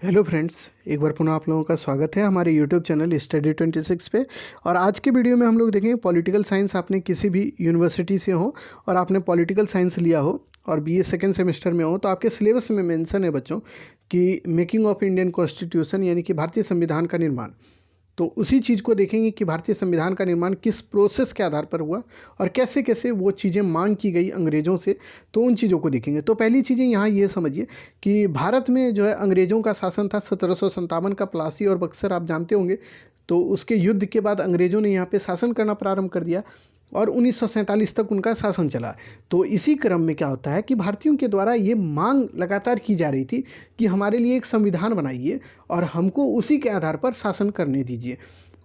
Hello friends, एक बार पुनः आप लोगों का स्वागत है हमारे यूट्यूब चैनल स्टडी 26 पे। और आज के वीडियो में हम लोग देखेंगे पॉलिटिकल साइंस। आपने किसी भी यूनिवर्सिटी से हो और आपने पॉलिटिकल साइंस लिया हो और बीए सेकेंड सेमेस्टर में हो, तो आपके सिलेबस में मेंशन है बच्चों कि मेकिंग ऑफ इंडियन कॉन्स्टिट्यूशन, यानी कि भारतीय संविधान का निर्माण। तो उसी चीज़ को देखेंगे कि भारतीय संविधान का निर्माण किस प्रोसेस के आधार पर हुआ और कैसे कैसे वो चीज़ें मांग की गई अंग्रेज़ों से। तो उन चीज़ों को देखेंगे। तो पहली चीज़ें यहाँ ये समझिए कि भारत में जो है अंग्रेज़ों का शासन था 1757 का। प्लासी और बक्सर आप जानते होंगे। तो उसके युद्ध के बाद अंग्रेज़ों ने यहाँ पे शासन करना प्रारंभ कर दिया और 1947 तक उनका शासन चला। तो इसी क्रम में क्या होता है कि भारतीयों के द्वारा ये मांग लगातार की जा रही थी कि हमारे लिए एक संविधान बनाइए और हमको उसी के आधार पर शासन करने दीजिए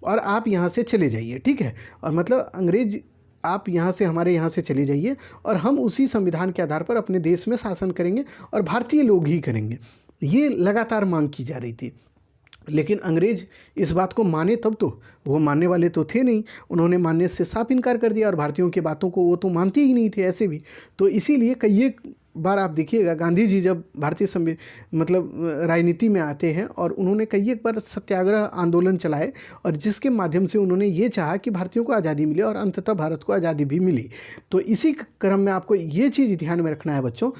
और आप यहाँ से चले जाइए, ठीक है। और मतलब अंग्रेज आप यहाँ से हमारे यहाँ से चले जाइए और हम उसी संविधान के आधार पर अपने देश में शासन करेंगे और भारतीय लोग ही करेंगे। ये लगातार मांग की जा रही थी। लेकिन अंग्रेज इस बात को माने तब तो, वो मानने वाले तो थे नहीं। उन्होंने मानने से साफ इनकार कर दिया और भारतीयों की बातों को वो तो मानते ही नहीं थे ऐसे भी। तो इसीलिए कई एक बार आप देखिएगा, गांधी जी जब भारतीय राजनीति में आते हैं और उन्होंने कई एक बार सत्याग्रह आंदोलन चलाए और जिसके माध्यम से उन्होंने ये चाहा कि भारतीयों को आज़ादी मिले और अंततः भारत को आज़ादी भी मिली। तो इसी क्रम में आपको ये चीज़ ध्यान में रखना है बच्चों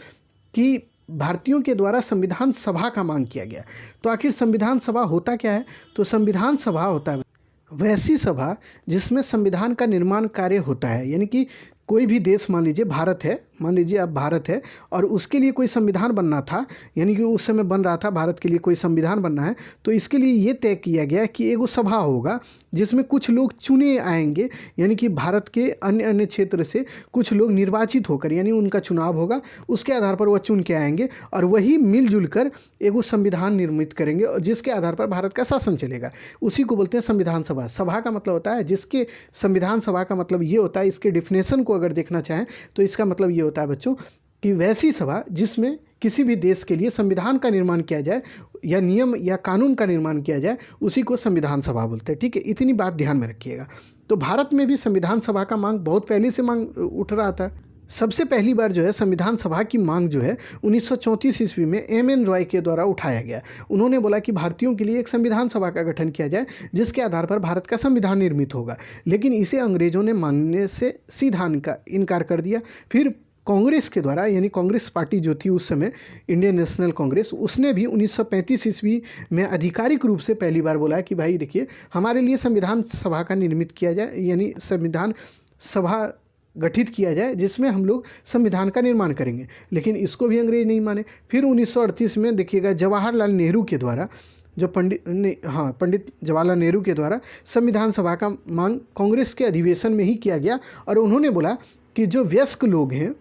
कि भारतीयों के द्वारा संविधान सभा का मांग किया गया। तो आखिर संविधान सभा होता क्या है? तो संविधान सभा होता है वैसी सभा जिसमें संविधान का निर्माण कार्य होता है। यानी कि कोई भी देश, मान लीजिए भारत है, मान लीजिए अब भारत है और उसके लिए कोई संविधान बनना था, यानी कि उस समय बन रहा था भारत के लिए कोई संविधान बनना है। तो इसके लिए ये तय किया गया कि एक वो सभा होगा जिसमें कुछ लोग चुने आएंगे, यानी कि भारत के अन्य अन्य क्षेत्र से कुछ लोग निर्वाचित होकर, यानी उनका चुनाव होगा, उसके आधार पर वह चुन के आएंगे और वही मिलजुल कर एक वो संविधान निर्मित करेंगे और जिसके आधार पर भारत का शासन चलेगा। उसी को बोलते हैं संविधान सभा। सभा का मतलब होता है जिसके, संविधान सभा का मतलब ये होता है, इसके डिफिनेशन को अगर देखना चाहें तो इसका मतलब ये होता है बच्चों कि वैसी सभा जिसमें किसी भी देश के लिए संविधान का निर्माण किया जाए या नियम या कानून का निर्माण किया जाए, उसी को संविधान सभा बोलते हैं, ठीक है। इतनी बात ध्यान में रखिएगा। तो भारत में भी संविधान सभा का मांग बहुत पहले से मांग उठ रहा था। सबसे पहली बार जो है संविधान सभा की मांग जो है 1934 ईस्वी में एम.एन. रॉय के द्वारा उठाया गया। उन्होंने बोला कि भारतीयों के लिए एक संविधान सभा का गठन किया जाए जिसके आधार पर भारत का संविधान निर्मित होगा। लेकिन इसे अंग्रेजों ने मांगने से सीधा इनकार कर दिया। फिर कांग्रेस के द्वारा, यानी कांग्रेस पार्टी जो थी उस समय, इंडियन नेशनल कांग्रेस, उसने भी 1935 ईस्वी में आधिकारिक रूप से पहली बार बोला कि भाई देखिए, हमारे लिए संविधान सभा का निर्मित किया जाए, यानी संविधान सभा गठित किया जाए जिसमें हम लोग संविधान का निर्माण करेंगे। लेकिन इसको भी अंग्रेज नहीं माने। फिर 1938 में देखिएगा जवाहरलाल नेहरू के द्वारा, जो पंडित जवाहरलाल नेहरू के द्वारा संविधान सभा का मांग कांग्रेस के अधिवेशन में ही किया गया और उन्होंने बोला कि जो वयस्क लोग हैं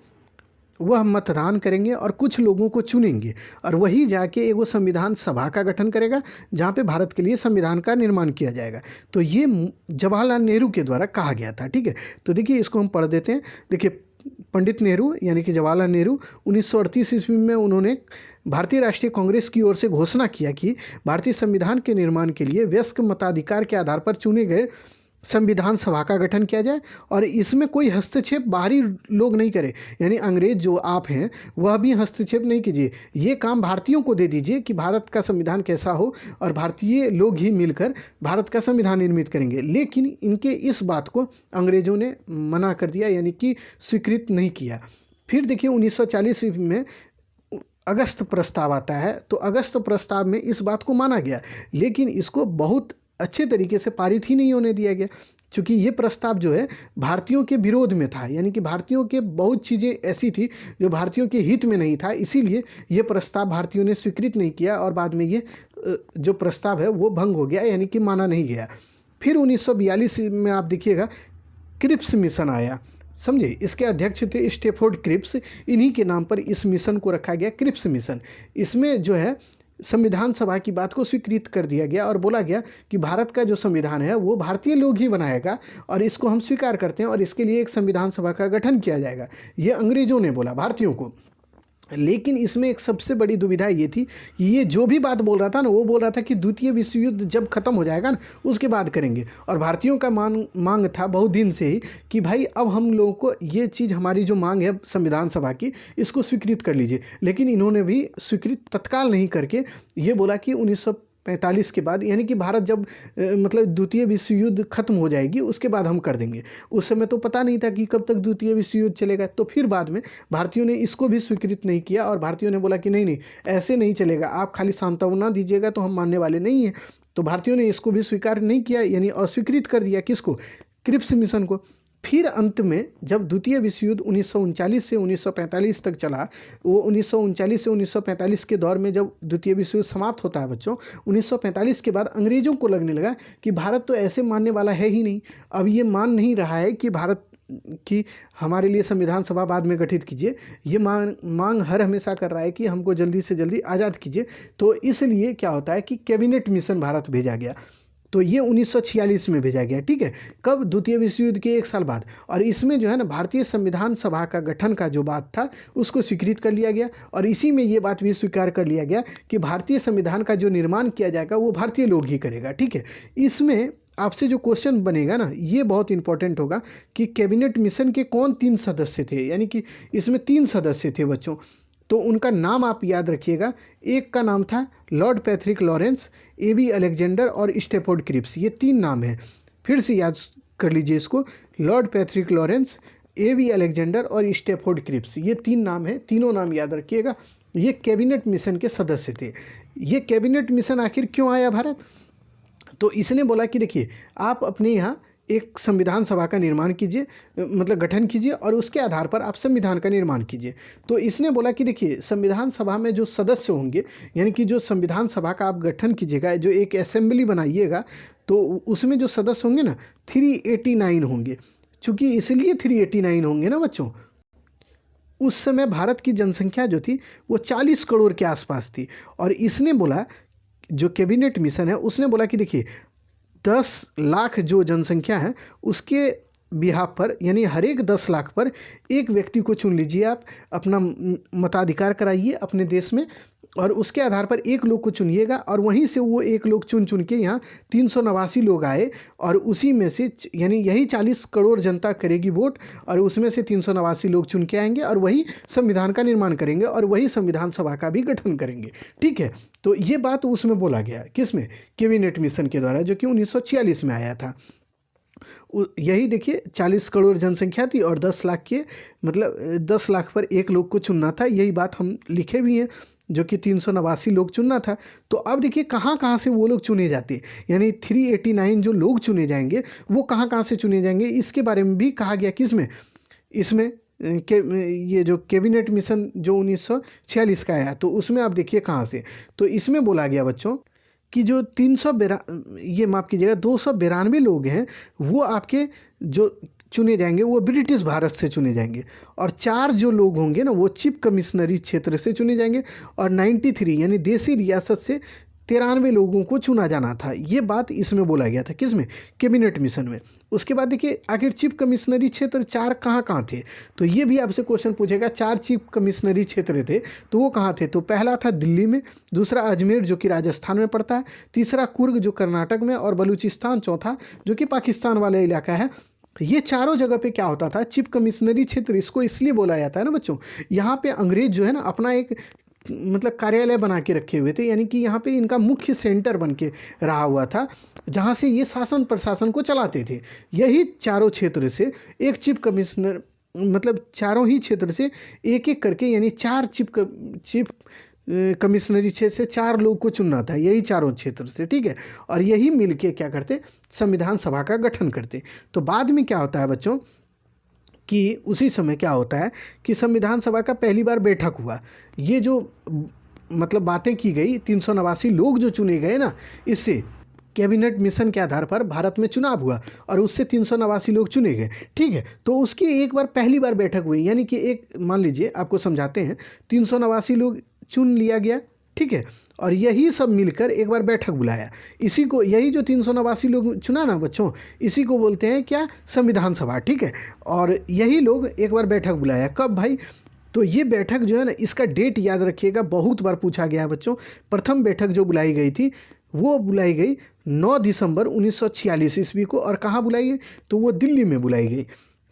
वह मतदान करेंगे और कुछ लोगों को चुनेंगे और वही जाके एक वो संविधान सभा का गठन करेगा जहाँ पे भारत के लिए संविधान का निर्माण किया जाएगा। तो ये जवाहरलाल नेहरू के द्वारा कहा गया था, ठीक है। तो देखिए इसको हम पढ़ देते हैं। देखिए, पंडित नेहरू यानी कि जवाहरलाल नेहरू 1938 ईस्वी में उन्होंने भारतीय राष्ट्रीय कांग्रेस की ओर से घोषणा किया कि भारतीय संविधान के निर्माण के लिए वयस्क मताधिकार के आधार पर चुने गए संविधान सभा का गठन किया जाए और इसमें कोई हस्तक्षेप बाहरी लोग नहीं करें, यानी अंग्रेज जो आप हैं वह भी हस्तक्षेप नहीं कीजिए। ये काम भारतीयों को दे दीजिए कि भारत का संविधान कैसा हो और भारतीय लोग ही मिलकर भारत का संविधान निर्मित करेंगे। लेकिन इनके इस बात को अंग्रेजों ने मना कर दिया, यानी कि स्वीकृत नहीं किया। फिर देखिए 1940 में अगस्त प्रस्ताव आता है। तो अगस्त प्रस्ताव में इस बात को माना गया, लेकिन इसको बहुत अच्छे तरीके से पारित ही नहीं होने दिया गया, क्योंकि ये प्रस्ताव जो है भारतीयों के विरोध में था। यानी कि भारतीयों के बहुत चीज़ें ऐसी थी जो भारतीयों के हित में नहीं था, इसीलिए ये प्रस्ताव भारतीयों ने स्वीकृत नहीं किया और बाद में ये जो प्रस्ताव है वो भंग हो गया, यानी कि माना नहीं गया। फिर 1942 में आप देखिएगा क्रिप्स मिशन आया, समझे। इसके अध्यक्ष थे स्टेफोर्ड क्रिप्स। इन्हीं के नाम पर इस मिशन को रखा गया, क्रिप्स मिशन। इसमें जो है संविधान सभा की बात को स्वीकृत कर दिया गया और बोला गया कि भारत का जो संविधान है वो भारतीय लोग ही बनाएगा और इसको हम स्वीकार करते हैं और इसके लिए एक संविधान सभा का गठन किया जाएगा। ये अंग्रेजों ने बोला भारतीयों को। लेकिन इसमें एक सबसे बड़ी दुविधा ये थी, ये जो भी बात बोल रहा था ना, वो बोल रहा था कि द्वितीय विश्व युद्ध जब खत्म हो जाएगा ना उसके बाद करेंगे। और भारतीयों का मांग था बहुत दिन से ही कि भाई अब हम लोगों को ये चीज़, हमारी जो मांग है संविधान सभा की, इसको स्वीकृत कर लीजिए। लेकिन इन्होंने भी स्वीकृत तत्काल नहीं करके ये बोला कि 1945 के बाद, यानी कि भारत जब मतलब द्वितीय विश्व युद्ध खत्म हो जाएगी उसके बाद हम कर देंगे। उस समय तो पता नहीं था कि कब तक द्वितीय विश्व युद्ध चलेगा। तो फिर बाद में भारतीयों ने इसको भी स्वीकृत नहीं किया और भारतीयों ने बोला कि नहीं नहीं, ऐसे नहीं चलेगा, आप खाली सांत्वना दीजिएगा तो हम मानने वाले नहीं हैं। तो भारतीयों ने इसको भी स्वीकार नहीं किया, यानी अस्वीकृत कर दिया किसको, क्रिप्स मिशन को। फिर अंत में जब द्वितीय विश्व युद्ध 1939 से 1945 तक चला, वो 1939 से 1945 के दौर में जब द्वितीय विश्व युद्ध समाप्त होता है बच्चों, 1945 के बाद अंग्रेज़ों को लगने लगा कि भारत तो ऐसे मानने वाला है ही नहीं। अब ये मान नहीं रहा है कि भारत कि हमारे लिए संविधान सभा बाद में गठित कीजिए, ये मांग हर हमेशा कर रहा है कि हमको जल्दी से जल्दी आज़ाद कीजिए। तो इसलिए क्या होता है कि कैबिनेट मिशन भारत भेजा गया। तो ये 1946 में भेजा गया, ठीक है, कब, द्वितीय विश्व युद्ध के 1 साल बाद। और इसमें जो है ना भारतीय संविधान सभा का गठन का जो बात था उसको स्वीकृत कर लिया गया। और इसी में ये बात भी स्वीकार कर लिया गया कि भारतीय संविधान का जो निर्माण किया जाएगा वो भारतीय लोग ही करेगा, ठीक है। इसमें आपसे जो क्वेश्चन बनेगा ना, ये बहुत इंपॉर्टेंट होगा कि कैबिनेट मिशन के कौन 3 सदस्य थे, यानी कि इसमें 3 सदस्य थे बच्चों। तो उनका नाम आप याद रखिएगा। एक का नाम था लॉर्ड पैट्रिक लॉरेंस, ए.बी. अलेक्जेंडर और स्टैफोर्ड क्रिप्स। ये 3 नाम हैं, फिर से याद कर लीजिए इसको, लॉर्ड पैट्रिक लॉरेंस, ए.बी. अलेक्जेंडर और स्टैफोर्ड क्रिप्स। ये 3 नाम हैं, तीनों नाम याद रखिएगा। ये कैबिनेट मिशन के सदस्य थे। ये कैबिनेट मिशन आखिर क्यों आया भारत? तो इसने बोला कि देखिए, आप अपने यहाँ एक संविधान सभा का निर्माण कीजिए, मतलब गठन कीजिए, और उसके आधार पर आप संविधान का निर्माण कीजिए। तो इसने बोला कि देखिए, संविधान सभा में जो सदस्य होंगे, यानी कि जो संविधान सभा का आप गठन कीजिएगा, जो एक असेंबली बनाइएगा, तो उसमें जो सदस्य होंगे ना 389 होंगे। चूँकि इसलिए 389 होंगे ना बच्चों, उस समय भारत की जनसंख्या जो थी वो 40 करोड़ के आसपास थी। और इसने बोला, जो कैबिनेट मिशन है उसने बोला कि देखिए 10 लाख जो जनसंख्या है उसके बिहाफ पर, यानी हर एक 10 लाख पर एक व्यक्ति को चुन लीजिए, आप अपना मताधिकार कराइए अपने देश में, और उसके आधार पर एक लोग को चुनिएगा। और वहीं से वो एक लोग चुन के यहाँ 389 लोग आए, और उसी में से यानी यही 40 करोड़ जनता करेगी वोट, और उसमें से 389 लोग चुन के आएंगे और वही संविधान का निर्माण करेंगे और वही संविधान सभा का भी गठन करेंगे, ठीक है। तो ये बात उसमें बोला गया, किसमें, कैबिनेट मिशन के द्वारा, जो कि 1946 में आया था। यही देखिए 40 करोड़ जनसंख्या थी और 10 लाख के, मतलब 10 लाख पर एक लोग को चुनना था। यही बात हम लिखे भी हैं, जो कि 389 लोग चुनना था। तो अब देखिए कहाँ कहाँ से वो लोग चुने जाते हैं, यानी 389 जो लोग चुने जाएंगे वो कहाँ कहाँ से चुने जाएंगे, इसके बारे में भी कहा गया। किसमें, इसमें ये जो कैबिनेट मिशन जो 1946 का आया, तो उसमें आप देखिए कहाँ से। तो इसमें बोला गया बच्चों कि जो 292 लोग हैं वो आपके जो चुने जाएंगे वो ब्रिटिश भारत से चुने जाएंगे, और 4 जो लोग होंगे ना वो चीफ कमिश्नरी क्षेत्र से चुने जाएंगे, और 93 यानी देसी रियासत से 93 लोगों को चुना जाना था। ये बात इसमें बोला गया था, किसमें, कैबिनेट मिशन में। उसके बाद देखिए आखिर चीफ कमिश्नरी क्षेत्र 4 कहाँ कहाँ थे, तो ये भी आपसे क्वेश्चन पूछेगा। 4 चीफ कमिश्नरी क्षेत्र थे, तो वो कहाँ थे, तो पहला था दिल्ली में, दूसरा अजमेर जो कि राजस्थान में पड़ता है, तीसरा कुर्ग जो कर्नाटक में, और बलूचिस्तान चौथा जो कि पाकिस्तान वाला इलाका है। ये चारों जगह पे क्या होता था, चीफ कमिश्नरी क्षेत्र इसको इसलिए बोला जाता है ना बच्चों, यहाँ पे अंग्रेज जो है ना अपना एक मतलब कार्यालय बना के रखे हुए थे, यानी कि यहाँ पे इनका मुख्य सेंटर बन के रहा हुआ था, जहाँ से ये शासन प्रशासन को चलाते थे। यही चारों क्षेत्र से एक चीफ कमिश्नर, मतलब चारों ही क्षेत्र से एक एक करके, यानी 4 चीफ कमिश्नरी क्षेत्र से 4 लोग को चुनना था, यही चारों क्षेत्र से, ठीक है। और यही मिलके क्या करते, संविधान सभा का गठन करते। तो बाद में क्या होता है बच्चों कि उसी समय क्या होता है कि संविधान सभा का पहली बार बैठक हुआ। ये जो मतलब बातें की गई, 389 लोग जो चुने गए ना, इससे कैबिनेट मिशन के आधार पर भारत में चुनाव हुआ और उससे 389 लोग चुने गए, ठीक है। तो उसकी एक बार पहली बार बैठक हुई, यानी कि एक, मान लीजिए आपको समझाते हैं, 389 लोग चुन लिया गया, ठीक है, और यही सब मिलकर एक बार बैठक बुलाया। इसी को, यही जो 389 लोग चुना ना बच्चों, इसी को बोलते हैं क्या, संविधान सभा, ठीक है। और यही लोग एक बार बैठक बुलाया, कब भाई, तो ये बैठक जो है ना, इसका डेट याद रखिएगा, बहुत बार पूछा गया है बच्चों। प्रथम बैठक जो बुलाई गई थी वो बुलाई गई 9 दिसंबर 1946 ईस्वी को। और कहाँ बुलाई गई? तो वो दिल्ली में बुलाई गई,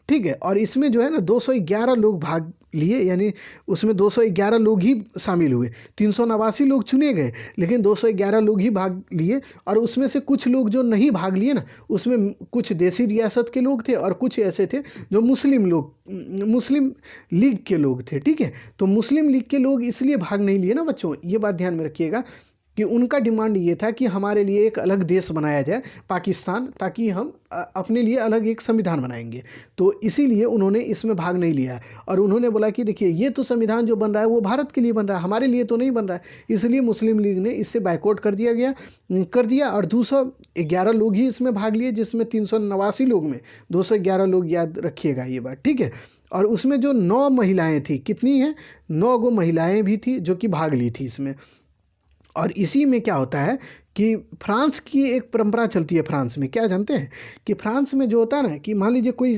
ठीक है। और इसमें जो है ना 211 लोग भाग लिए, यानी उसमें 211 लोग ही शामिल हुए। 389 लोग चुने गए, लेकिन 211 लोग ही भाग लिए। और उसमें से कुछ लोग जो नहीं भाग लिए ना, उसमें कुछ देसी रियासत के लोग थे और कुछ ऐसे थे जो मुस्लिम लीग के लोग थे, ठीक है। तो मुस्लिम लीग के लोग इसलिए भाग नहीं लिए ना बच्चों, ये बात ध्यान में रखिएगा कि उनका डिमांड ये था कि हमारे लिए एक अलग देश बनाया जाए पाकिस्तान, ताकि हम अपने लिए अलग एक संविधान बनाएंगे। तो इसीलिए उन्होंने इसमें भाग नहीं लिया। और उन्होंने बोला कि देखिए, ये तो संविधान जो बन रहा है वो भारत के लिए बन रहा है, हमारे लिए तो नहीं बन रहा है। इसलिए मुस्लिम लीग ने इससे बायकॉट कर दिया। और 211 लोग ही इसमें भाग लिए, जिसमें 389 लोग में 211 लोग, याद रखिएगा ये बात, ठीक है। और उसमें जो 9 महिलाएँ थी, कितनी हैं? 9 गो महिलाएँ भी थी जो कि भाग ली थी इसमें। और इसी में क्या होता है कि फ्रांस की एक परंपरा चलती है। फ्रांस में क्या जानते हैं कि फ्रांस में जो होता है ना, कि मान लीजिए कोई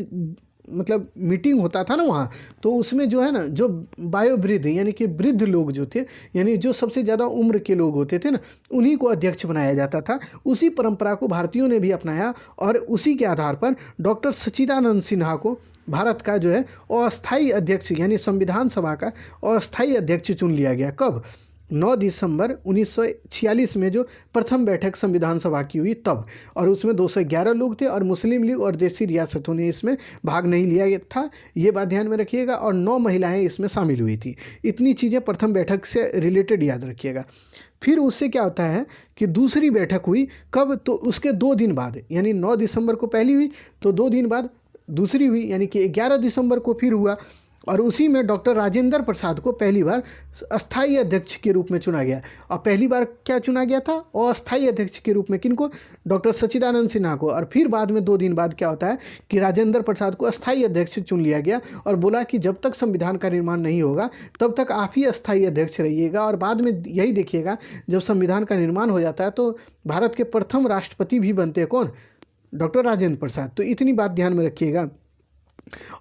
मतलब मीटिंग होता था ना वहाँ, तो उसमें जो है ना, जो वयोवृद्ध यानी कि वृद्ध लोग जो थे, यानी जो सबसे ज़्यादा उम्र के लोग होते थे ना, उन्हीं को अध्यक्ष बनाया जाता था। उसी परंपरा को भारतीयों ने भी अपनाया और उसी के आधार पर डॉक्टर सच्चिदानंद सिन्हा को भारत का जो है अस्थायी अध्यक्ष, यानी संविधान सभा का अस्थायी अध्यक्ष चुन लिया गया। कब? 9 दिसंबर 1946 में जो प्रथम बैठक संविधान सभा की हुई तब। और उसमें 211 लोग थे और मुस्लिम लीग और देसी रियासतों ने इसमें भाग नहीं लिया था, ये बात ध्यान में रखिएगा। और 9 महिलाएं इसमें शामिल हुई थी। इतनी चीज़ें प्रथम बैठक से रिलेटेड याद रखिएगा। फिर उससे क्या होता है कि दूसरी बैठक हुई कब? तो उसके 2 दिन बाद, यानी 9 दिसंबर को पहली हुई, तो 2 दिन बाद दूसरी हुई, यानी कि 11 दिसंबर को फिर हुआ। और उसी में डॉक्टर राजेंद्र प्रसाद को पहली बार अस्थायी अध्यक्ष के रूप में चुना गया। और पहली बार क्या चुना गया था? अस्थायी अध्यक्ष के रूप में किनको? डॉक्टर सच्चिदानंद सिन्हा को। और फिर बाद में 2 दिन बाद क्या होता है कि राजेंद्र प्रसाद को अस्थायी अध्यक्ष चुन लिया गया और बोला कि जब तक संविधान का निर्माण नहीं होगा तब तक आप ही अस्थायी अध्यक्ष रहिएगा। और बाद में यही देखिएगा, जब संविधान का निर्माण हो जाता है तो भारत के प्रथम राष्ट्रपति भी बनते हैं कौन? डॉक्टर राजेंद्र प्रसाद। तो इतनी बात ध्यान में रखिएगा।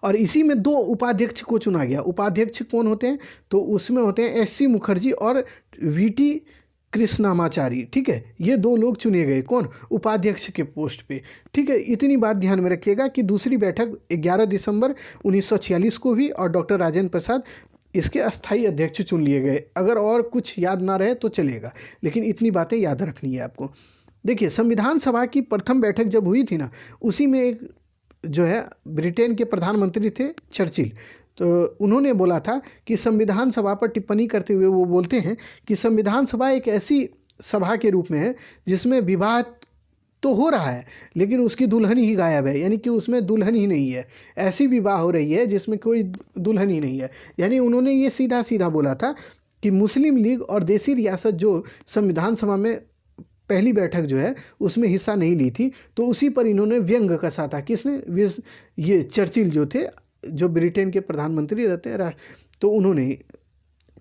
और इसी में 2 उपाध्यक्ष को चुना गया। उपाध्यक्ष कौन होते हैं? तो उसमें होते हैं एस सी मुखर्जी और वीटी कृष्णामाचारी, ठीक है। ये 2 लोग चुने गए, कौन? उपाध्यक्ष के पोस्ट पे, ठीक है। इतनी बात ध्यान में रखिएगा कि दूसरी बैठक 11 दिसंबर 1946 को हुई और डॉक्टर राजेंद्र प्रसाद इसके अस्थायी अध्यक्ष चुन लिए गए। अगर और कुछ याद ना रहे तो चलेगा, लेकिन इतनी बातें याद रखनी है आपको। देखिए, संविधान सभा की प्रथम बैठक जब हुई थी ना, उसी में एक जो है ब्रिटेन के प्रधानमंत्री थे चर्चिल। तो उन्होंने बोला था कि संविधान सभा पर टिप्पणी करते हुए वो बोलते हैं कि संविधान सभा एक ऐसी सभा के रूप में है जिसमें विवाह तो हो रहा है लेकिन उसकी दुल्हन ही गायब है, यानी कि उसमें दुल्हन ही नहीं है। ऐसी विवाह हो रही है जिसमें कोई दुल्हन ही नहीं है। यानी उन्होंने ये सीधा सीधा बोला था कि मुस्लिम लीग और देसी रियासत जो संविधान सभा में पहली बैठक जो है उसमें हिस्सा नहीं ली थी, तो उसी पर इन्होंने व्यंग कसा था। किसने? ये चर्चिल जो थे, जो ब्रिटेन के प्रधानमंत्री रहते हैं, तो उन्होंने,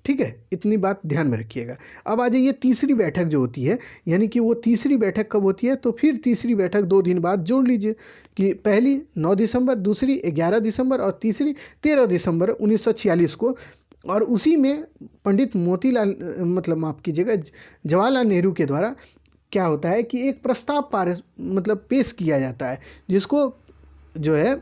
ठीक है। इतनी बात ध्यान में रखिएगा। अब आ जाइए तीसरी बैठक जो होती है, यानी कि वो तीसरी बैठक कब होती है? तो फिर तीसरी बैठक 2 दिन बाद जोड़ लीजिए कि पहली 9 दिसंबर, दूसरी 11 दिसंबर और तीसरी 13 दिसंबर 1946 को। और उसी में पंडित मोतीलाल, मतलब माफ़ कीजिएगा, जवाहरलाल नेहरू के द्वारा क्या होता है कि एक प्रस्ताव पेश किया जाता है, जिसको जो है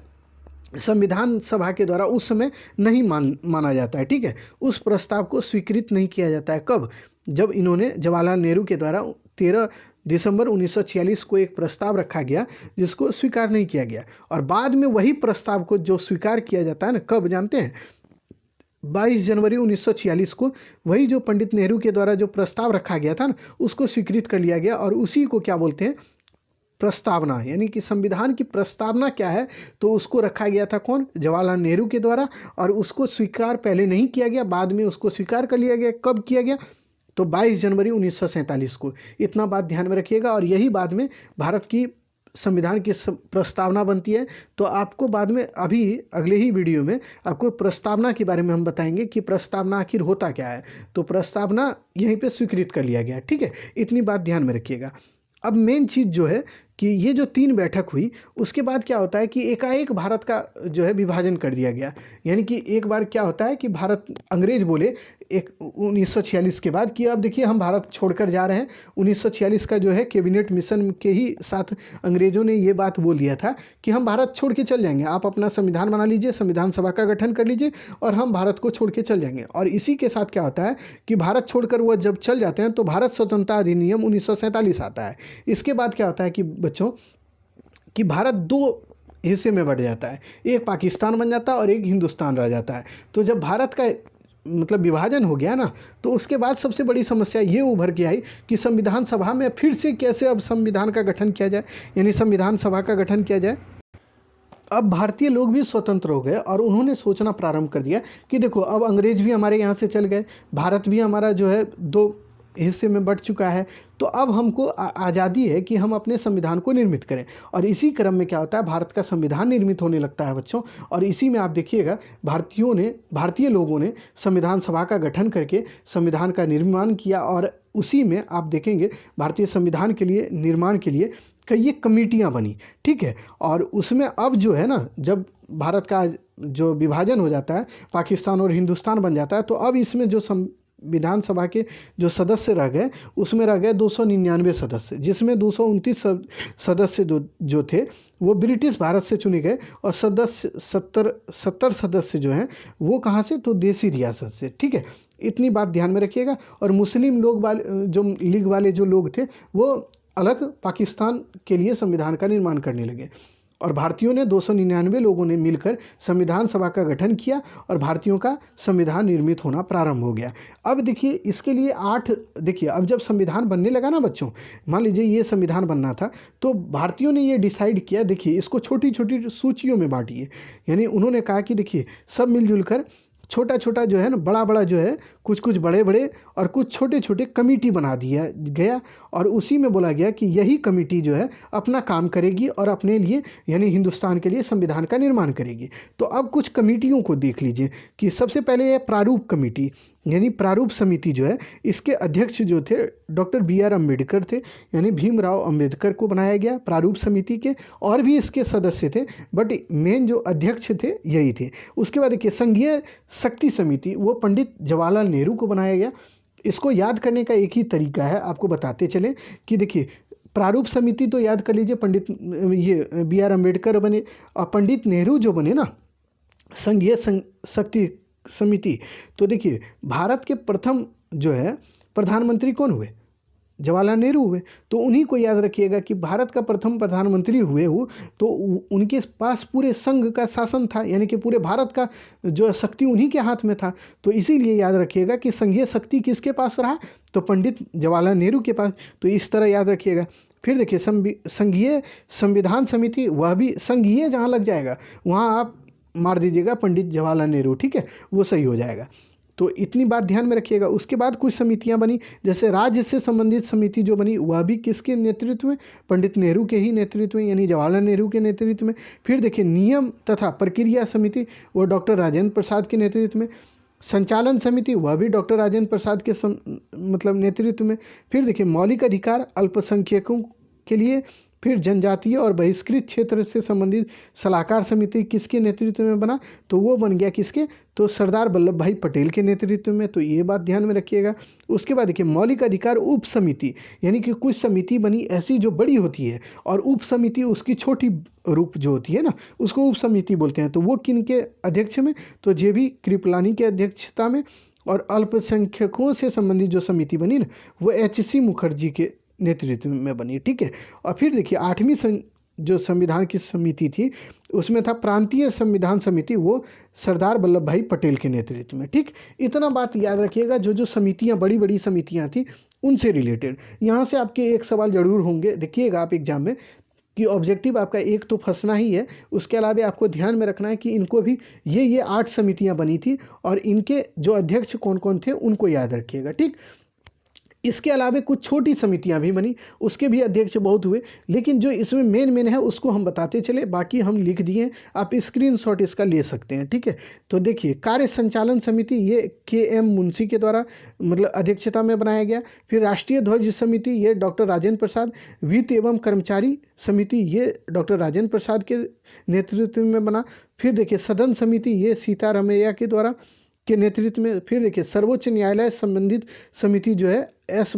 संविधान सभा के द्वारा उस समय नहीं माना जाता है, ठीक है। उस प्रस्ताव को स्वीकृत नहीं किया जाता है। कब? जब इन्होंने जवाहरलाल नेहरू के द्वारा 13 दिसंबर 1946 को एक प्रस्ताव रखा गया जिसको स्वीकार नहीं किया गया। और बाद में वही प्रस्ताव को जो स्वीकार किया जाता है ना, कब जानते हैं? 22 जनवरी 1946 को वही जो पंडित नेहरू के द्वारा जो प्रस्ताव रखा गया था ना, उसको स्वीकृत कर लिया गया। और उसी को क्या बोलते हैं? प्रस्तावना। यानी कि संविधान की प्रस्तावना क्या है, तो उसको रखा गया था कौन? जवाहरलाल नेहरू के द्वारा। और उसको स्वीकार पहले नहीं किया गया, बाद में उसको स्वीकार कर लिया गया। कब किया गया? तो 22 जनवरी 1947 को। इतना बात ध्यान में रखिएगा। और यही बाद में भारत की संविधान की प्रस्तावना बनती है। तो आपको बाद में, अभी अगले ही वीडियो में आपको प्रस्तावना के बारे में हम बताएंगे कि प्रस्तावना आखिर होता क्या है। तो प्रस्तावना यहीं पे स्वीकृत कर लिया गया, ठीक है। इतनी बात ध्यान में रखिएगा। अब मेन चीज़ जो है कि ये जो 3 बैठक हुई उसके बाद क्या होता है कि एकाएक भारत का जो है विभाजन कर दिया गया। यानी कि एक बार क्या होता है कि भारत अंग्रेज बोले एक 1946 के बाद कि अब देखिए हम भारत छोड़कर जा रहे हैं। 1946 का जो है कैबिनेट मिशन के ही साथ अंग्रेज़ों ने ये बात बोल दिया था कि हम भारत छोड़ के चल जाएंगे, आप अपना संविधान बना लीजिए, संविधान सभा का गठन कर लीजिए और हम भारत को छोड़ के चल जाएंगे। और इसी के साथ क्या होता है कि भारत छोड़कर वो जब चल जाते हैं तो भारत स्वतंत्रता अधिनियम 1947 आता है। इसके बाद क्या होता है कि बच्चों कि भारत 2 हिस्से में बढ़ जाता है, एक पाकिस्तान बन जाता है और एक हिंदुस्तान रह जाता है। तो जब भारत का मतलब विभाजन हो गया ना, तो उसके बाद सबसे बड़ी समस्या ये उभर के आई कि संविधान सभा में फिर से कैसे अब संविधान का गठन किया जाए, यानी संविधान सभा का गठन किया जाए। अब भारतीय लोग भी स्वतंत्र हो गए और उन्होंने सोचना प्रारंभ कर दिया कि देखो अब अंग्रेज भी हमारे यहाँ से चल गए, भारत भी हमारा जो है 2 हिस्से में बँट चुका है, तो अब हमको आज़ादी है कि हम अपने संविधान को निर्मित करें। और इसी क्रम में क्या होता है, भारत का संविधान निर्मित होने लगता है बच्चों। और इसी में आप देखिएगा भारतीय लोगों ने संविधान सभा का गठन करके संविधान का निर्माण किया। और उसी में आप देखेंगे भारतीय संविधान के लिए निर्माण के लिए कई कमेटियाँ बनी, ठीक है। और उसमें अब जो है ना, जब भारत का जो विभाजन हो जाता है, पाकिस्तान और हिंदुस्तान बन जाता है, तो अब इसमें जो विधानसभा के जो सदस्य रह गए उसमें रह गए 299 सदस्य, जिसमें 229 सदस्य जो थे वो ब्रिटिश भारत से चुने गए और 70 सदस्य जो हैं वो कहाँ से, तो देसी रियासत से, ठीक है। इतनी बात ध्यान में रखिएगा। और मुस्लिम लोग वाले जो लीग वाले जो लोग थे वो अलग पाकिस्तान के लिए संविधान का निर्माण करने लगे। और भारतीयों ने 299 लोगों ने मिलकर संविधान सभा का गठन किया और भारतीयों का संविधान निर्मित होना प्रारंभ हो गया। अब देखिए इसके लिए देखिए अब जब संविधान बनने लगा ना बच्चों, मान लीजिए ये संविधान बनना था, तो भारतीयों ने ये डिसाइड किया, देखिए इसको छोटी छोटी सूचियों में बांटिए। यानी उन्होंने कहा कि देखिए सब मिलजुल कर छोटा छोटा जो है ना, बड़ा बड़ा जो है, कुछ कुछ बड़े बड़े और कुछ छोटे छोटे कमेटी बना दिया गया। और उसी में बोला गया कि यही कमेटी जो है अपना काम करेगी और अपने लिए यानी हिंदुस्तान के लिए संविधान का निर्माण करेगी। तो अब कुछ कमेटियों को देख लीजिए कि सबसे पहले है प्रारूप कमेटी, यानी प्रारूप समिति जो है, इसके अध्यक्ष जो थे डॉक्टर BR अम्बेडकर थे, यानी भीमराव अम्बेडकर को बनाया गया प्रारूप समिति के। और भी इसके सदस्य थे बट मेन जो अध्यक्ष थे यही थे। उसके बाद देखिए संघीय शक्ति समिति, वो पंडित जवाहरलाल नेहरू को बनाया गया। इसको याद करने का एक ही तरीका है, आपको बताते चलें कि देखिए प्रारूप समिति तो याद कर लीजिए, पंडित ये BR अम्बेडकर बने और पंडित नेहरू जो बने ना संघीय शक्ति समिति। तो देखिए भारत के प्रथम जो है प्रधानमंत्री कौन हुए, जवाहरलाल नेहरू हुए। तो उन्हीं को याद रखिएगा कि भारत का प्रथम प्रधानमंत्री हुए वो, तो उनके पास पूरे संघ का शासन था, यानी कि पूरे भारत का जो शक्ति उन्हीं के हाथ में था। तो इसीलिए याद रखिएगा कि संघीय शक्ति किसके पास रहा, तो पंडित जवाहरलाल नेहरू के पास। तो इस तरह याद रखिएगा। फिर देखिए संघीय संविधान समिति, वह भी संघीय जहाँ लग जाएगा वहाँ आप मार दीजिएगा पंडित जवाहरलाल नेहरू, ठीक है, वो सही हो जाएगा। तो इतनी बात ध्यान में रखिएगा। उसके बाद कुछ समितियां बनी, जैसे राज्य से संबंधित समिति जो बनी वह भी किसके नेतृत्व में, पंडित नेहरू के ही नेतृत्व में, यानी जवाहरलाल नेहरू के नेतृत्व में। फिर देखिए नियम तथा प्रक्रिया समिति, वो डॉक्टर राजेंद्र प्रसाद के नेतृत्व में। संचालन समिति, वह भी डॉक्टर राजेंद्र प्रसाद के मतलब नेतृत्व में। फिर देखिए मौलिक अधिकार अल्पसंख्यकों के लिए। फिर जनजातीय और बहिष्कृत क्षेत्र से संबंधित सलाहकार समिति किसके नेतृत्व में बना, तो वो बन गया किसके, तो सरदार वल्लभ भाई पटेल के नेतृत्व में। तो ये बात ध्यान में रखिएगा। उसके बाद देखिए मौलिक अधिकार उप समिति, यानी कि कुछ समिति बनी ऐसी जो बड़ी होती है और उप समिति उसकी छोटी रूप जो होती है ना, उसको उप समिति बोलते हैं। तो वो किन के अध्यक्ष में, तो JB कृपलानी के अध्यक्षता में। और अल्पसंख्यकों से संबंधित जो समिति बनी ना, वो HC मुखर्जी के नेतृत्व में बनी, ठीक है। और फिर देखिए 8वीं जो संविधान की समिति थी उसमें था प्रांतीय संविधान समिति, वो सरदार वल्लभ भाई पटेल के नेतृत्व में, ठीक। इतना बात याद रखिएगा। जो जो समितियां बड़ी बड़ी समितियां थी उनसे रिलेटेड। यहाँ से आपके एक सवाल जरूर होंगे, देखिएगा आप एग्जाम में, कि ऑब्जेक्टिव आपका एक तो फंसना ही है, उसके अलावा आपको ध्यान में रखना है कि इनको भी ये 8 समितियाँ बनी थी और इनके जो अध्यक्ष कौन कौन थे उनको याद रखिएगा, ठीक। इसके अलावा कुछ छोटी समितियां भी बनी, उसके भी अध्यक्ष बहुत हुए, लेकिन जो इसमें मेन है उसको हम बताते चले, बाकी हम लिख दिए, आप स्क्रीनशॉट इसका ले सकते हैं। ठीक है, तो देखिए कार्य संचालन समिति ये KM मुंशी के द्वारा मतलब अध्यक्षता में बनाया गया। फिर राष्ट्रीय ध्वज समिति ये डॉक्टर राजेंद्र प्रसाद, वित्त एवं कर्मचारी समिति ये डॉक्टर राजेंद्र प्रसाद के नेतृत्व में बना। फिर देखिए सदन समिति ये सीतारामैया के द्वारा के नेतृत्व में। फिर देखिए सर्वोच्च न्यायालय संबंधित समिति जो है S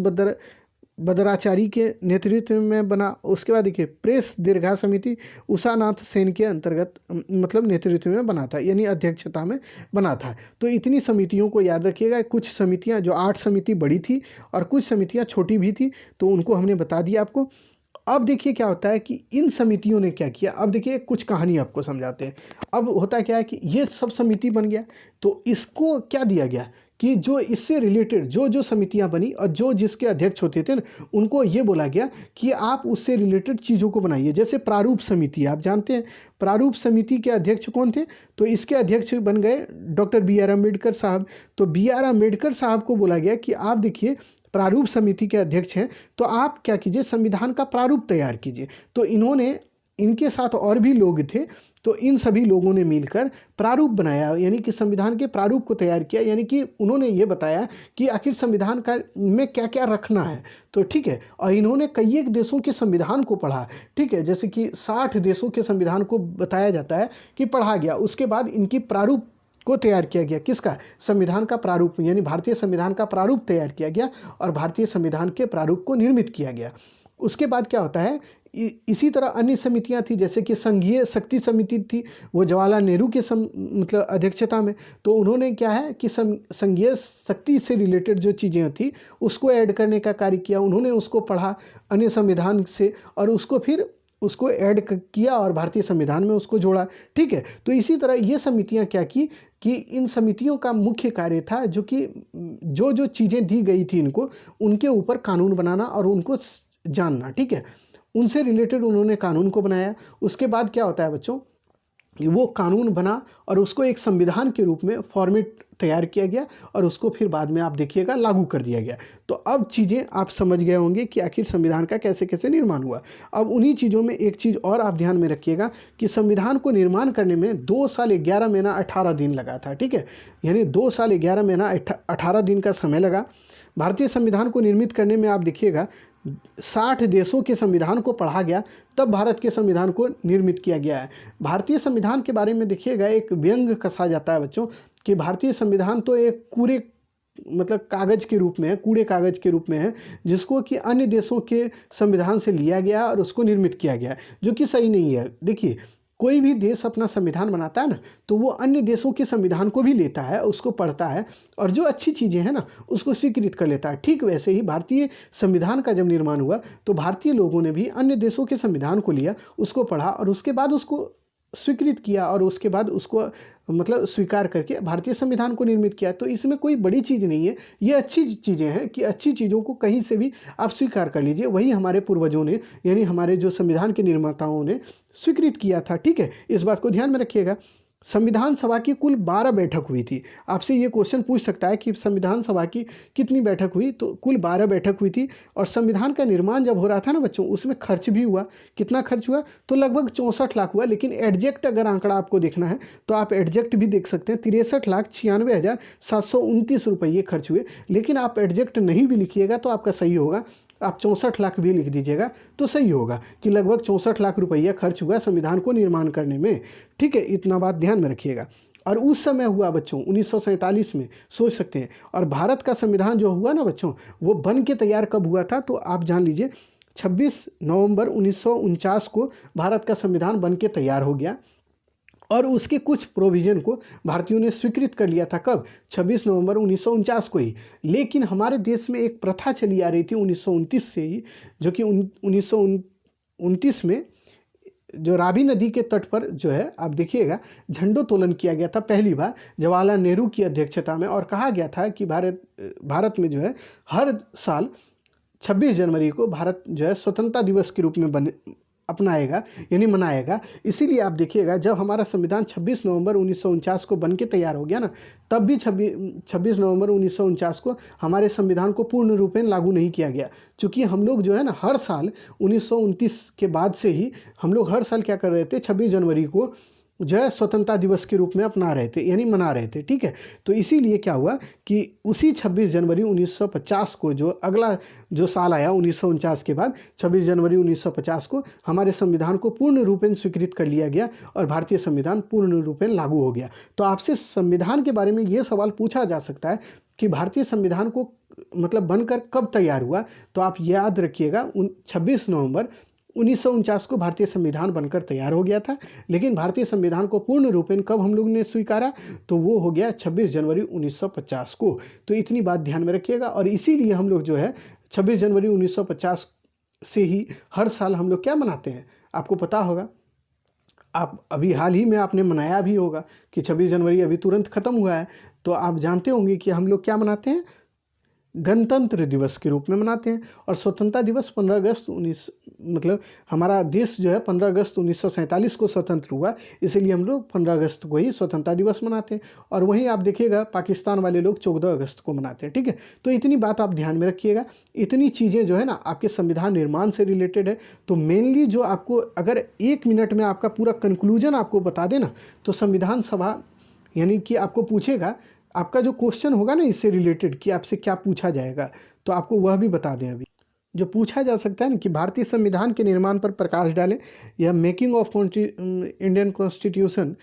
बदराचारी के नेतृत्व में बना। उसके बाद देखिए प्रेस दीर्घा समिति उषानाथ सेन के अंतर्गत मतलब नेतृत्व में बना था, यानी अध्यक्षता में बना था। तो इतनी समितियों को याद रखिएगा। कुछ समितियां जो 8 समिति बड़ी थी और कुछ समितियां छोटी भी थी, तो उनको हमने बता दिया आपको। अब देखिए क्या होता है कि इन समितियों ने क्या किया। अब देखिए कुछ कहानी आपको समझाते हैं। अब होता क्या है कि ये सब समिति बन गया, तो इसको क्या दिया गया कि जो इससे रिलेटेड जो समितियां बनी और जो जिसके अध्यक्ष होते थे ना, उनको ये बोला गया कि आप उससे रिलेटेड चीज़ों को बनाइए। जैसे प्रारूप समिति, आप जानते हैं प्रारूप समिति के अध्यक्ष कौन थे, तो इसके अध्यक्ष बन गए डॉक्टर BR अम्बेडकर साहब। तो BR अम्बेडकर साहब को बोला गया कि आप देखिए प्रारूप समिति के अध्यक्ष हैं, तो आप क्या कीजिए, संविधान का प्रारूप तैयार कीजिए। तो इन्होंने, इनके साथ और भी लोग थे, तो इन सभी लोगों ने मिलकर प्रारूप बनाया, यानी कि संविधान के प्रारूप को तैयार किया। यानी कि उन्होंने ये बताया कि आखिर संविधान का में क्या क्या रखना है। तो ठीक है, और इन्होंने कई एक देशों के संविधान को पढ़ा। ठीक है, जैसे कि 60 देशों के संविधान को बताया जाता है कि पढ़ा गया। उसके बाद इनकी प्रारूप को तैयार किया गया। किसका? संविधान का प्रारूप, यानी भारतीय संविधान का प्रारूप तैयार किया गया और भारतीय संविधान के प्रारूप को निर्मित किया गया। उसके बाद क्या होता है, इसी तरह अन्य समितियां थी, जैसे कि संघीय शक्ति समिति थी, वो जवाहरलाल नेहरू के मतलब अध्यक्षता में। तो उन्होंने क्या है कि संघीय शक्ति से रिलेटेड जो चीज़ें थी उसको ऐड करने का कार्य किया। उन्होंने उसको पढ़ा अन्य संविधान से और उसको फिर उसको ऐड किया और भारतीय संविधान में उसको जोड़ा। ठीक है, तो इसी तरह ये समितियां क्या की कि इन समितियों का मुख्य कार्य था जो कि जो चीज़ें दी गई थी इनको, उनके ऊपर कानून बनाना और उनको जानना। ठीक है, उनसे रिलेटेड उन्होंने कानून को बनाया। उसके बाद क्या होता है बच्चों, वो कानून बना और उसको एक संविधान के रूप में फॉर्मेट तैयार किया गया और उसको फिर बाद में आप देखिएगा लागू कर दिया गया। तो अब चीज़ें आप समझ गए होंगे कि आखिर संविधान का कैसे कैसे निर्माण हुआ। अब उन्हीं चीज़ों में एक चीज़ और आप ध्यान में रखिएगा कि संविधान को निर्माण करने में 2 साल 11 महीना 18 दिन लगा था। ठीक है, यानी 2 साल 11 महीना 18 दिन का समय लगा। भारतीय संविधान को निर्मित करने में आप देखिएगा 60 देशों के संविधान को पढ़ा गया, तब भारत के संविधान को निर्मित किया गया है। भारतीय संविधान के बारे में देखिएगा एक व्यंग कसा जाता है बच्चों कि भारतीय संविधान तो एक कूड़े मतलब कागज़ के रूप में है, कूड़े कागज़ के रूप में है, जिसको कि अन्य देशों के संविधान से लिया गया और उसको निर्मित किया गया, जो कि सही नहीं है। देखिए कोई भी देश अपना संविधान बनाता है ना, तो वो अन्य देशों के संविधान को भी लेता है, उसको पढ़ता है और जो अच्छी चीज़ें हैं ना उसको स्वीकृत कर लेता है। ठीक वैसे ही भारतीय संविधान का जब निर्माण हुआ तो भारतीय लोगों ने भी अन्य देशों के संविधान को लिया, उसको पढ़ा और उसके बाद उसको स्वीकृत किया और उसके बाद उसको मतलब स्वीकार करके भारतीय संविधान को निर्मित किया। तो इसमें कोई बड़ी चीज़ नहीं है, ये अच्छी चीज़ें हैं कि अच्छी चीज़ों को कहीं से भी आप स्वीकार कर लीजिए। वही हमारे पूर्वजों ने यानी हमारे जो संविधान के निर्माताओं ने स्वीकृत किया था। ठीक है, इस बात को ध्यान में रखिएगा। संविधान सभा की कुल 12 बैठक हुई थी। आपसे ये क्वेश्चन पूछ सकता है कि संविधान सभा की कितनी बैठक हुई, तो कुल 12 बैठक हुई थी। और संविधान का निर्माण जब हो रहा था ना बच्चों, उसमें खर्च भी हुआ। कितना खर्च हुआ, तो लगभग 64 लाख हुआ। लेकिन एडजेक्ट अगर आंकड़ा आपको देखना है तो आप एडजेक्ट भी देख सकते हैं, 63,96,729 रुपये खर्च हुए। लेकिन आप एडजेक्ट नहीं भी लिखिएगा तो आपका सही होगा, आप 64 लाख भी लिख दीजिएगा तो सही होगा कि लगभग 64 लाख रुपया खर्च हुआ संविधान को निर्माण करने में। ठीक है, इतना बात ध्यान में रखिएगा। और उस समय हुआ बच्चों 1947 में, सोच सकते हैं। और भारत का संविधान जो हुआ ना बच्चों, वो बन के तैयार कब हुआ था, तो आप जान लीजिए 26 नवंबर 1949 को भारत का संविधान बन के तैयार हो गया। और उसके कुछ प्रोविज़न को भारतीयों ने स्वीकृत कर लिया था। कब? 26 नवंबर 1949 को ही। लेकिन हमारे देश में एक प्रथा चली आ रही थी 1929 से ही, जो कि 1929 में जो रावी नदी के तट पर जो है आप देखिएगा झंडोत्तोलन किया गया था पहली बार जवाहरलाल नेहरू की अध्यक्षता में। और कहा गया था कि भारत में जो है हर साल 26 जनवरी को भारत जो है स्वतंत्रता दिवस के रूप में अपनाएगा यानी मनाएगा। इसीलिए आप देखिएगा जब हमारा संविधान 26 नवंबर 1949 को बन के तैयार हो गया ना, तब भी 26 नवंबर 1949 को हमारे संविधान को पूर्ण रूपेण लागू नहीं किया गया। चूँकि हम लोग जो है ना हर साल 1929 के बाद से ही हम लोग हर साल क्या कर रहे थे, 26 जनवरी को जो है स्वतंत्रता दिवस के रूप में अपना रहे थे यानी मना रहे थे। ठीक है, तो इसीलिए क्या हुआ कि उसी 26 जनवरी 1950 को जो अगला जो साल आया 1949 के बाद 26 जनवरी 1950 को हमारे संविधान को पूर्ण रूपेण स्वीकृत कर लिया गया और भारतीय संविधान पूर्ण रूपेण लागू हो गया। तो आपसे संविधान के बारे में ये सवाल पूछा जा सकता है कि भारतीय संविधान को मतलब बनकर कब तैयार हुआ, तो आप याद रखिएगा 26 नवंबर 1949 को भारतीय संविधान बनकर तैयार हो गया था। लेकिन भारतीय संविधान को पूर्ण रूपेण कब हम लोग ने स्वीकारा, तो वो हो गया 26 जनवरी 1950 को। तो इतनी बात ध्यान में रखिएगा। और इसीलिए हम लोग जो है 26 जनवरी 1950 से ही हर साल हम लोग क्या मनाते हैं, आपको पता होगा। आप अभी हाल ही में आपने मनाया भी होगा कि 26 जनवरी अभी तुरंत ख़त्म हुआ है, तो आप जानते होंगे कि हम लोग क्या मनाते हैं, गणतंत्र दिवस के रूप में मनाते हैं। और स्वतंत्रता दिवस 15 अगस्त मतलब हमारा देश जो है 15 अगस्त 1947 को स्वतंत्र हुआ, इसीलिए हम लोग 15 अगस्त को ही स्वतंत्रता दिवस मनाते हैं। और वहीं आप देखिएगा पाकिस्तान वाले लोग 14 अगस्त को मनाते हैं। ठीक है, तो इतनी बात आप ध्यान में रखिएगा। इतनी चीज़ें जो है ना आपके संविधान निर्माण से रिलेटेड है। तो मेनली जो आपको अगर 1 मिनट में आपका पूरा कंक्लूजन आपको बता देना, तो संविधान सभा यानी कि आपको पूछेगा, आपका जो क्वेश्चन होगा ना इससे रिलेटेड कि आपसे क्या पूछा जाएगा, तो आपको वह भी बता दें। अभी जो पूछा जा सकता है ना कि भारतीय संविधान के निर्माण पर प्रकाश डालें या मेकिंग ऑफ इंडियन कॉन्स्टिट्यूशन,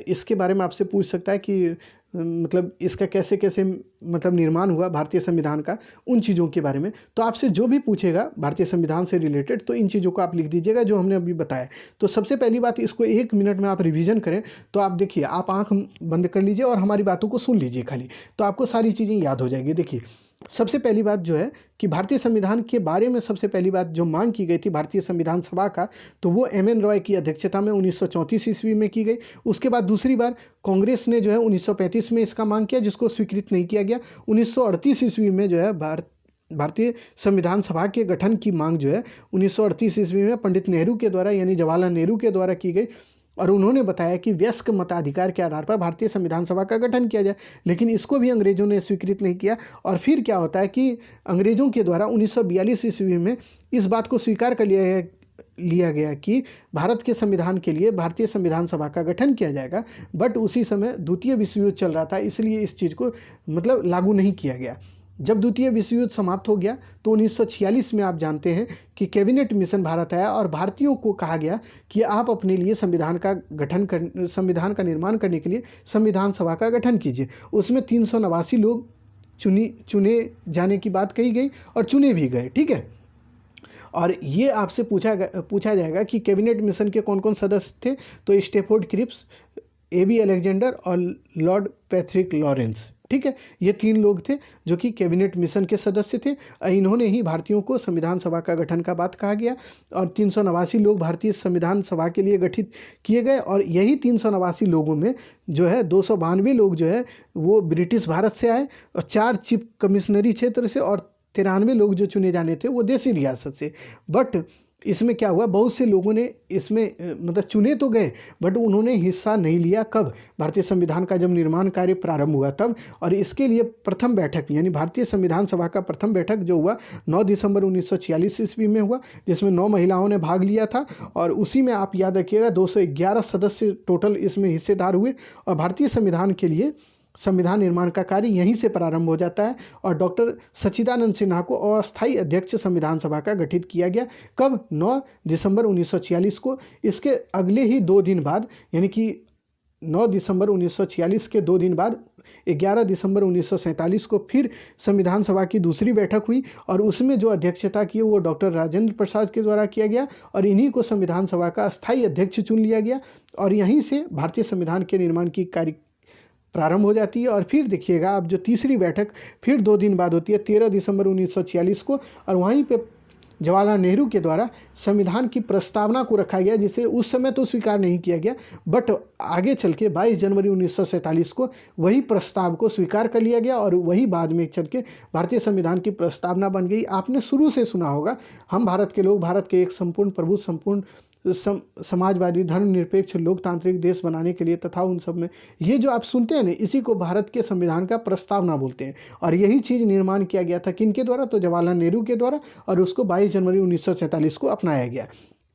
इसके बारे में आपसे पूछ सकता है कि मतलब इसका कैसे कैसे मतलब निर्माण हुआ भारतीय संविधान का, उन चीज़ों के बारे में। तो आपसे जो भी पूछेगा भारतीय संविधान से रिलेटेड, तो इन चीज़ों को आप लिख दीजिएगा जो हमने अभी बताया। तो सबसे पहली बात, इसको 1 मिनट में आप रिवीजन करें। तो आप देखिए, आप आँख बंद कर लीजिए और हमारी बातों को सुन लीजिए खाली, तो आपको सारी चीज़ें याद हो जाएगी। देखिए, सबसे पहली बात जो है कि भारतीय संविधान के बारे में सबसे पहली बात जो मांग की गई थी भारतीय संविधान सभा का, तो वो एम.एन. रॉय की अध्यक्षता में 1934 ईस्वी में की गई। उसके बाद दूसरी बार कांग्रेस ने जो है 1935 में इसका मांग किया, जिसको स्वीकृत नहीं किया गया। 1938 ईस्वी में जो है भारतीय संविधान सभा के गठन की मांग जो है 1938 ईस्वी में पंडित नेहरू के द्वारा यानी जवाहरलाल नेहरू के द्वारा की गई। और उन्होंने बताया कि वयस्क मताधिकार के आधार पर भारतीय संविधान सभा का गठन किया जाए, लेकिन इसको भी अंग्रेजों ने स्वीकृत नहीं किया। और फिर क्या होता है कि अंग्रेजों के द्वारा 1942 ईस्वी में इस बात को स्वीकार कर लिया गया कि भारत के संविधान के लिए भारतीय संविधान सभा का गठन किया जाएगा। बट उसी समय द्वितीय विश्व युद्ध चल रहा था, इसलिए इस चीज़ को मतलब लागू नहीं किया गया। जब द्वितीय विश्व युद्ध समाप्त हो गया तो 1946 में आप जानते हैं कि कैबिनेट मिशन भारत आया और भारतीयों को कहा गया कि आप अपने लिए संविधान का निर्माण करने के लिए संविधान सभा का गठन कीजिए। उसमें 389 लोग चुने जाने की बात कही गई और चुने भी गए। ठीक है, और ये आपसे पूछा जाएगा कि कैबिनेट मिशन के कौन कौन सदस्य थे, तो स्टेफोर्ड क्रिप्स, ए.बी. अलेक्जेंडर और लॉर्ड पैट्रिक लॉरेंस। ठीक है, ये 3 लोग थे जो कि कैबिनेट मिशन के सदस्य थे। इन्होंने ही भारतीयों को संविधान सभा का गठन का बात कहा गया और 389 लोग भारतीय संविधान सभा के लिए गठित किए गए। और यही 389 लोगों में जो है 292 लोग जो है वो ब्रिटिश भारत से आए और 4 चीफ कमिश्नरी क्षेत्र से और 93 लोग जो चुने जाने थे वो देसी रियासत से। बट इसमें क्या हुआ, बहुत से लोगों ने इसमें मतलब चुने तो गए बट उन्होंने हिस्सा नहीं लिया। कब? भारतीय संविधान का जब निर्माण कार्य प्रारंभ हुआ तब। और इसके लिए प्रथम बैठक यानी भारतीय संविधान सभा का प्रथम बैठक जो हुआ 9 दिसंबर 1946 ईस्वी में हुआ, जिसमें 9 महिलाओं ने भाग लिया था। और उसी में आप याद रखिएगा 211 सदस्य टोटल इसमें हिस्सेदार हुए। और भारतीय संविधान के लिए संविधान निर्माण का कार्य यहीं से प्रारंभ हो जाता है और डॉक्टर सच्चिदानंद सिन्हा को अस्थायी अध्यक्ष संविधान सभा का गठित किया गया। कब? 9 दिसंबर 1946 को। इसके अगले ही 2 दिन बाद यानी कि 9 दिसंबर 1946 के 2 दिन बाद 11 दिसंबर 1947 को फिर संविधान सभा की दूसरी बैठक हुई और उसमें जो अध्यक्षता की वो डॉक्टर राजेंद्र प्रसाद के द्वारा किया गया और इन्हीं को संविधान सभा का अस्थायी अध्यक्ष चुन लिया गया। और यहीं से भारतीय संविधान के निर्माण की कार्य प्रारंभ हो जाती है। और फिर देखिएगा अब जो तीसरी बैठक फिर 2 दिन बाद होती है 13 दिसंबर 1946 को और वहीं पे जवाहरलाल नेहरू के द्वारा संविधान की प्रस्तावना को रखा गया, जिसे उस समय तो स्वीकार नहीं किया गया, बट आगे चल के 22 जनवरी 1947 को वही प्रस्ताव को स्वीकार कर लिया गया और वही बाद में चल के भारतीय संविधान की प्रस्तावना बन गई। आपने शुरू से सुना होगा, हम भारत के लोग भारत के एक संपूर्ण प्रभु, संपूर्ण समाजवादी, धर्मनिरपेक्ष, लोकतांत्रिक देश बनाने के लिए तथा उन सब में, ये जो आप सुनते हैं ना, इसी को भारत के संविधान का प्रस्तावना बोलते हैं। और यही चीज़ निर्माण किया गया था किनके द्वारा? तो जवाहरलाल नेहरू के द्वारा, और उसको 22 जनवरी 1947 को अपनाया गया।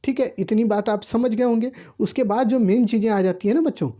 ठीक है, इतनी बात आप समझ गए होंगे। उसके बाद जो मेन चीज़ें आ जाती है ना बच्चों,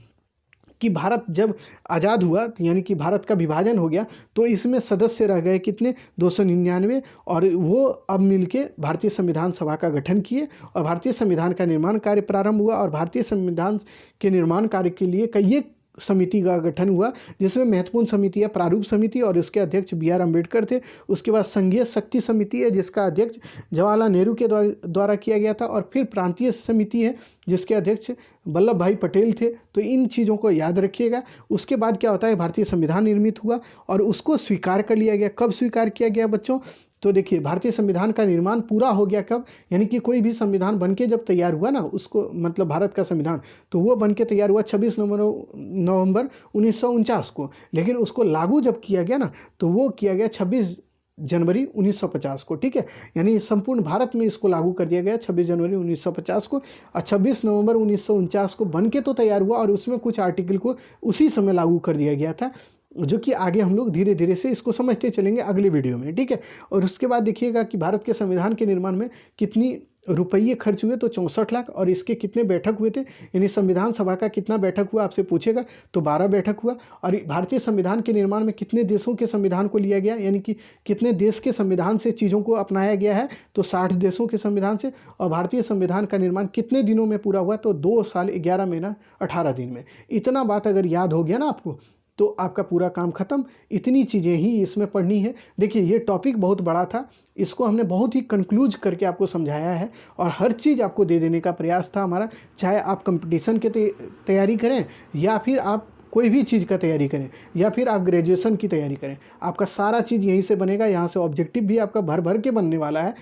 कि भारत जब आज़ाद हुआ, यानी कि भारत का विभाजन हो गया, तो इसमें सदस्य रह गए कितने? 299, और वो अब मिलके भारतीय संविधान सभा का गठन किए और भारतीय संविधान का निर्माण कार्य प्रारंभ हुआ। और भारतीय संविधान के निर्माण कार्य के लिए कई समिति का गठन हुआ, जिसमें महत्वपूर्ण समिति है प्रारूप समिति, और उसके अध्यक्ष बी आर अम्बेडकर थे। उसके बाद संघीय शक्ति समिति है, जिसका अध्यक्ष जवाहरलाल नेहरू के द्वारा किया गया था। और फिर प्रांतीय समिति है, जिसके अध्यक्ष वल्लभ भाई पटेल थे। तो इन चीज़ों को याद रखिएगा। उसके बाद क्या होता है, भारतीय संविधान निर्मित हुआ और उसको स्वीकार कर लिया गया। कब स्वीकार किया गया बच्चों? तो देखिए, भारतीय संविधान का निर्माण पूरा हो गया कब? यानी कि कोई भी संविधान बनके जब तैयार हुआ ना, उसको मतलब भारत का संविधान, तो वो बनके तैयार हुआ 26 नवंबर 1949 को। लेकिन उसको लागू जब किया गया ना, तो वो किया गया 26 जनवरी 1950 को। ठीक है, यानी संपूर्ण भारत में इसको लागू कर दिया गया 26 जनवरी 1950 को। और 26 नवंबर 1949 को बनके तो तैयार हुआ, और उसमें कुछ आर्टिकल को उसी समय लागू कर दिया गया था, जो कि आगे हम लोग धीरे धीरे से इसको समझते चलेंगे अगले वीडियो में। ठीक है, और उसके बाद देखिएगा कि भारत के संविधान के निर्माण में कितनी रुपये खर्च हुए, तो 64 लाख। और इसके कितने बैठक हुए थे, यानी संविधान सभा का कितना बैठक हुआ आपसे पूछेगा, तो 12 बैठक हुआ। और भारतीय संविधान के निर्माण में कितने देशों के संविधान को लिया गया, यानी कि कितने देश के संविधान से चीज़ों को अपनाया गया है, तो 60 देशों के संविधान से। और भारतीय संविधान का निर्माण कितने दिनों में पूरा हुआ, तो 2 साल 11 महीना 18 दिन में। इतना बात अगर याद हो गया ना आपको, तो आपका पूरा काम खत्म। इतनी चीज़ें ही इसमें पढ़नी है। देखिए, ये टॉपिक बहुत बड़ा था, इसको हमने बहुत ही कंक्लूज करके आपको समझाया है, और हर चीज़ आपको दे देने का प्रयास था हमारा। चाहे आप कंपटीशन की तैयारी करें, या फिर आप कोई भी चीज़ का तैयारी करें, या फिर आप ग्रेजुएशन की तैयारी करें, आपका सारा चीज़ यहीं से बनेगा। यहाँ से ऑब्जेक्टिव भी आपका भर भर के बनने वाला है।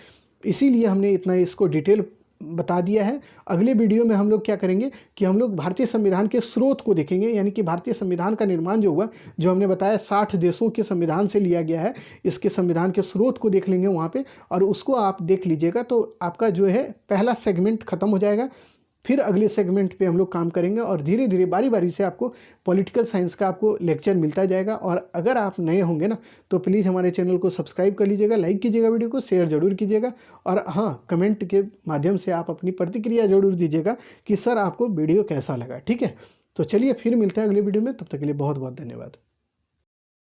इसीलिए हमने इतना इसको डिटेल बता दिया है। अगले वीडियो में हम लोग क्या करेंगे कि हम लोग भारतीय संविधान के स्रोत को देखेंगे, यानी कि भारतीय संविधान का निर्माण जो हुआ, जो हमने बताया 60 देशों के संविधान से लिया गया है, इसके संविधान के स्रोत को देख लेंगे वहाँ पे, और उसको आप देख लीजिएगा, तो आपका जो है पहला सेगमेंट खत्म हो जाएगा। फिर अगले सेगमेंट पे हम लोग काम करेंगे, और धीरे धीरे बारी बारी से आपको पॉलिटिकल साइंस का आपको लेक्चर मिलता जाएगा। और अगर आप नए होंगे ना, तो प्लीज़ हमारे चैनल को सब्सक्राइब कर लीजिएगा, लाइक कीजिएगा, वीडियो को शेयर जरूर कीजिएगा, और हाँ, कमेंट के माध्यम से आप अपनी प्रतिक्रिया जरूर दीजिएगा कि सर आपको वीडियो कैसा लगा। ठीक है, तो चलिए फिर मिलते हैं अगले वीडियो में, तब तक के लिए बहुत बहुत धन्यवाद।